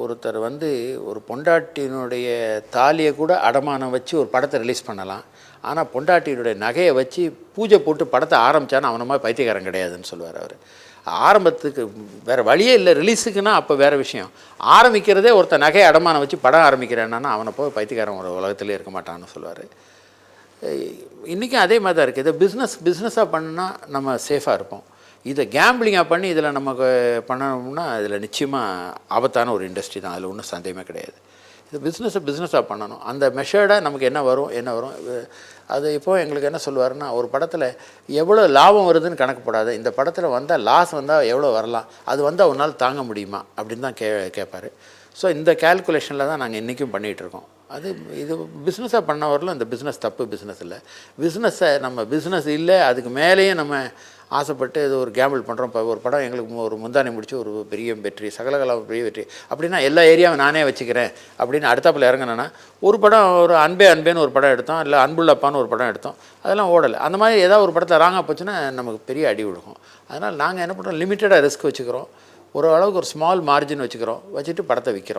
ஒருத்தர் வந்து ஒரு பொண்டாட்டியினுடைய தாலியை கூட அடமானம் வச்சு ஒரு படத்தை ரிலீஸ் பண்ணலாம். ஆனால் பொண்டாட்டியினுடைய நகையை வச்சு பூஜை போட்டு படத்தை ஆரம்பித்தான்னு அவன மாதிரி பைத்தியக்காரன் கிடையாதுன்னு சொல்லுவார் அவர். ஆரம்பத்துக்கு வேறு வழியே இல்லை, ரிலீஸுக்குன்னா அப்போ வேறு விஷயம். ஆரம்பிக்கிறதே ஒருத்தர் நகையை அடமானம் வச்சு படம் ஆரம்பிக்கிறேன்னா அவனை போய் பைத்தியக்காரன் ஒரு உலகத்திலே இருக்க மாட்டான்னு சொல்லுவார். இன்றைக்கும் அதே மாதிரி தான் இருக்குது. இதை பிஸ்னஸாக பண்ணால் நம்ம சேஃபாக இருப்போம். இதை கேம்பிளிங்காக பண்ணி இதில் நமக்கு பண்ணணும்னா இதில் நிச்சயமாக ஆபத்தான ஒரு இண்டஸ்ட்ரி தான், அதில் ஒன்றும் சந்தேகமே கிடையாது. இது பிஸ்னஸாக பண்ணணும். அந்த மெஷர்டாக நமக்கு என்ன வரும் அது இப்போது எங்களுக்கு என்ன சொல்லுவாருன்னா, ஒரு படத்தில் எவ்வளோ லாபம் வருதுன்னு கணக்கு போடாது, இந்த படத்தில் வந்தால் லாஸ் வந்தால் எவ்வளோ வரலாம், அது வந்து அவனால் தாங்க முடியுமா அப்படின்னு தான் கேட்பார். ஸோ இந்த கேல்குலேஷனில் தான் நாங்கள் இன்றைக்கும் பண்ணிகிட்ருக்கோம். இது பிஸ்னஸாக பண்ணவரில் இந்த பிஸ்னஸ் தப்பு பிஸ்னஸ் இல்லை. நம்ம பிஸ்னஸ் இல்லை அதுக்கு மேலேயும் நம்ம ஆசைப்பட்டு இது ஒரு கேம்பிள் பண்ணுறோம். இப்போ ஒரு படம் எங்களுக்கு ஒரு முந்தானை முடிச்சு ஒரு பெரிய வெற்றி, சகலகலா பெரிய வெற்றி அப்படின்னா எல்லா ஏரியாவும் நானே வச்சுக்கிறேன் அப்படின்னு அடுத்தாப்பில் இறங்கினேன்னா, ஒரு படம் ஒரு அன்பேன்னு ஒரு படம் எடுத்தோம், இல்லை அன்புள்ளப்பான்னு ஒரு படம் எடுத்தோம், அதெல்லாம் ஓடலை. அந்த மாதிரி ஏதாவது ஒரு படத்தில் ராங்காக போச்சுன்னா நமக்கு பெரிய அடி விழுகும். அதனால் நாங்கள் என்ன பண்ணுறோம், லிமிட்டடாக ரிஸ்க் வச்சுக்கிறோம், ஒரு அளவுக்கு ஒரு ஸ்மால் மார்ஜின் வச்சுட்டு படத்தை விற்கிறோம்.